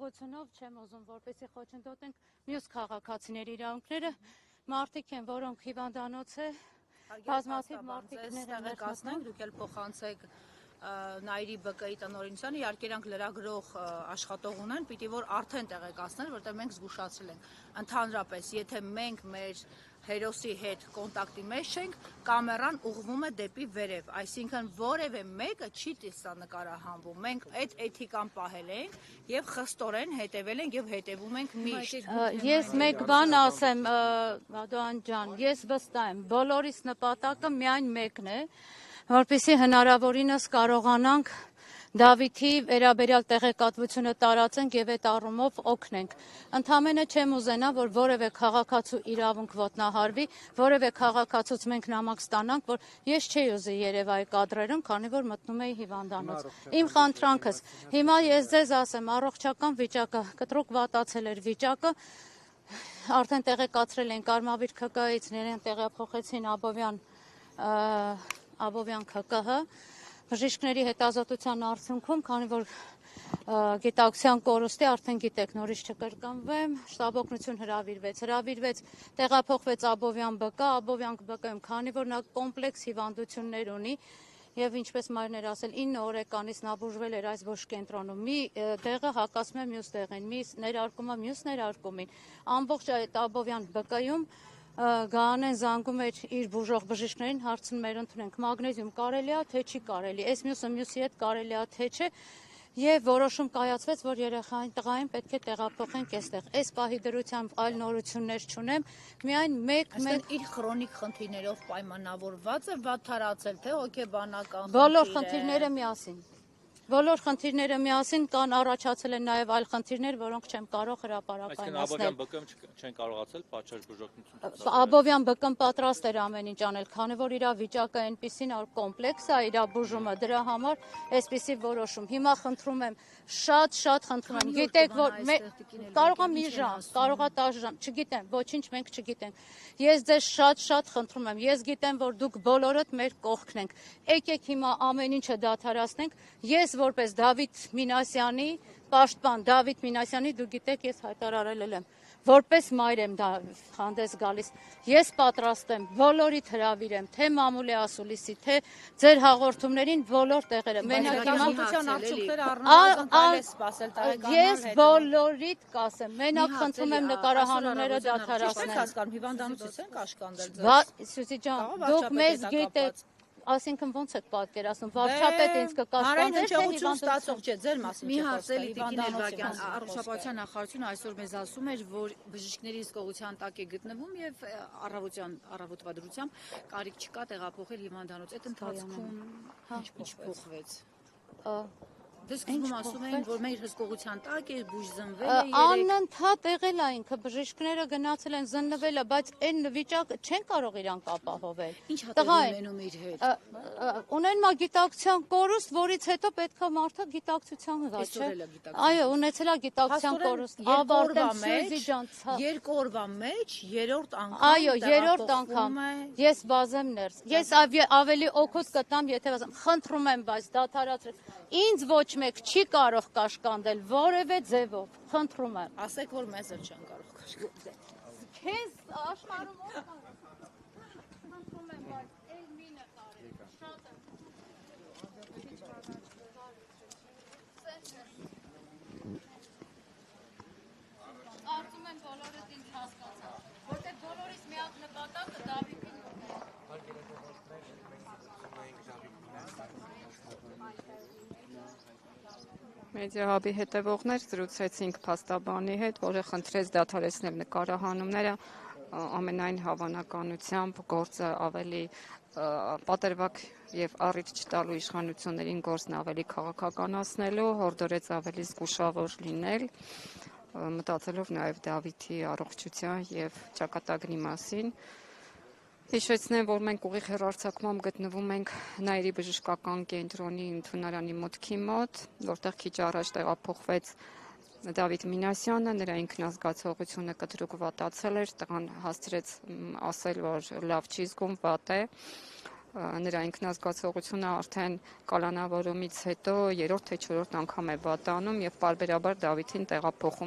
խաղաղությունով չեմ ուզում, որպեսզի խոչընդոտենք մյուս քաղաքացիների իրավունքները, մարդիկ են, որոնք հիվանդանոց է, բազմաթիվ մարդիկներ են ներկայացնենք, դուք էլ փոխանցեք Նայիրի ԲԿ-ի տնօրինությանը, իհարկե իրանք լրագրող աշխատող ունեն, պիտի որ արդեն տեղեկացնեն, որտեղ մենք զգուշացրել ենք, ընդհանրապես, եթե մենք մեր հերոսի հետ կոնտակտի մեջ չենք, կամերան ուղղվում է դեպի վերև, այսինքն որևէ մեկը չի տեսանկարահանվում, մենք այդ էթիկան պահել ենք եւ խստորեն հետեւել ենք եւ հետեւում ենք միշտ։ Ես մեկ բան ասեմ, Ադոան ջան, ես վստահ եմ, բոլորիս նպատակը միայն մեկն է, որպեսզի հնարավորինս կարողանանք Դավիթի վերաբերյալ տեղեկատվությունը տարածենք եւ այդ առումով օգնենք։ Ընդամենը չեմ ուզենա, որ որևէ քաղաքացու իրավունք ոտնահարվի, որևէ քաղաքացուց մենք նամակ ստանանք, որ ես չէի ուզի Երևանի կադրերում, քանի որ մտնում էի հիվանդանոց։ Իմ խնդրանքս։ Հիմա ես ձեզ ասեմ, առողջական վիճակը կտրուկ վատացել էր վիճակը։ Արդեն տեղեկացրել են Կարմավիր ՔԿ-ից, նրան տեղափոխեցին Աբովյան ՔԿՀ, բժիշկների հետազոտության արդյունքում, քանի որ գիտակցության կորուստի արդեն գիտեք, նորից չկրկնվեմ, շտաբ օգնություն հրավիրվեց, տեղափոխվեց Աբովյան ԲԿ-ում, քանի որ նա կոմպլեքս հիվանդություններ ունի, եւ ինչպես Մարիներ ասել, 9 օրեկանից նա բուժվել էր այս ոչ կենտրոնում, մի տեղը հակասում է մյուս տեղին, մի ներարկումը մյուս ներարկումին, ամբողջ այդ Աբովյան ԲԿ-ում Գայանեն զանգում էր իր բուժող բժիշկներին, հարցնում էր ընդունենք մագնեզիում կարելի է, թե չի կարելի, այս մյուսը մյուսի հետ կարելի է, թե չէ, եւ որոշում կայացվեց, որ երեխային տղային պետք է տեղափոխենք այստեղ։ Այս պահի դրությամբ այլ նորություններ չունեմ, միայն մեկ իր քրոնիկ խնդիրներով պայմանավորված է վատթարացել, թե հոգեբանական բոլոր խնդիրները միասին։ Բոլոր խնդիրները միասին կան, առաջացել են նաև այլ խնդիրներ, որոնք չեմ կարող հրապարակայնացնել։ Աբովյան ԲԿ-ում չեն կարողացել պատշաճ բուժօգնություն։ Աբովյան ԲԿ-ն պատրաստ էր ամեն ինչ անել, քանի որ իր վիճակը այնպեսին կոմպլեքս է, իր բուժումը դրա համար այսպեսի որոշում։ Հիմա խնդրում եմ, շատ խնդրում եմ, գիտեք որ կարող է մի ժամ, կարող է 10 ժամ, չգիտեմ, ոչինչ մենք չգիտենք։ Ես ձեզ շատ խնդրում եմ, ես գիտեմ, որ դուք բոլորդ մեր կողքն եք։ Եկեք հիմա ամեն ինչը դադարեցնենք։ Ես որպես Դավիթ Մինասյանի պաշտպան Դավիթ Մինասյանի, դուք գիտեք, ես հայտարարել եմ, որպես մայր եմ դա հանդես գալիս, ես պատրաստ եմ բոլորիդ հրավիրեմ, թե Մամուլի ասուլիսի, թե ձեր հաղորդումներին բոլոր տեղերը։ Ես բոլորիդ կասեմ, մենակ խնդրում եմ նկարահանումները դադարեցնել։ Հիվանդանոցից ենք աշխատել։ Սյուզի ջան, դուք մեզ գիտեք, այսինքն ոնց եք պատկերացնում, վարչապետ ինձ կկասկածել, թե հիվանդություն ստացող չէ, ձեր մասին մի հարց էլի Տիկին Էլվակյան, առողջապահության նախարարությունը այսօր մեզ ասում էր, որ բժիշկների հսկողության տակ է գտնվում եւ առավոտվա դրությամբ կարիք չկա տեղափոխել հիվանդանոց։ Այդ ընթացքում ինչ փոխվեց։ Դες կողմ ասում էին, որ մեր հսկողության տակ է, բուժզնվել է երեք։ Անընդհատ եղել է ինքը, բժիշկները գնացել են զննվել, բայց այն վիճակը չեն կարող իրանք ապահովել։ Ինչ հատել մնում իր հետ։ Ունեն մա գիտակցության կորուստ, որից հետո պետք է մարդը գիտակցության գա, չէ։ Այո, ունեցել է գիտակցության կորուստ։ Ավարտել Սյուզի ջան։ 2 օրվա մեջ 3-րդ անգամ։ Այո, 3-րդ անգամ։ Ես բազեմ ներս։ Ես ավելի օգուտ կտամ, եթե խնդրում եմ, բայց դադարացրեք։ Ինձ ոչ մեկ չի կարող կաշկանդել որևէ ձևով, խնդրում եմ։ Ասեք, որ մեզ էլ չեն կարող կաշկանդել։ Քեզ աշխարհում ո՞ր խնդրում եմ, բայց այլ մի նկարել, շատ եմ։ Արդում եմ բոլորդ ինձ հասկացան, որտեղ բոլորիս միակ նպատակը Դավիթին Մեդիահաբի հետևողներ զրուցեցինք փաստաբանի հետ, որը խնդրեց դադարեցնել նկարահանումները, ամենայն հավանականությամբ գործը ավելի պատրվակ եւ առիթ չտալու իշխանություններին գործն ավելի քաղաքականացնելու, հորդորեց ավելի զգուշավոր լինել, մտածելով նաեւ Դավիթի առողջության եւ ճակատագրի մասին։ Հիշեցնեմ, որ մենք ուղիղ հեռարձակմամբ գտնվում ենք Նայիրի բժշկական կենտրոնի ընդունարանի մուտքի մոտ, որտեղ քիչ առաջ տեղափոխվեց Դավիթ Մինասյանը, նրա ինքնազգացողությունը կտրուկ վատացել էր, տղան հասցրեց ասել, որ լավ չի զգում, վատ է, նրա ինքնազգացողությունը արդեն կալանավորումից հետո երրորդ թե չորրորդ անգամ է վատանում եւ պարբերաբար Դավիթին տեղափոխում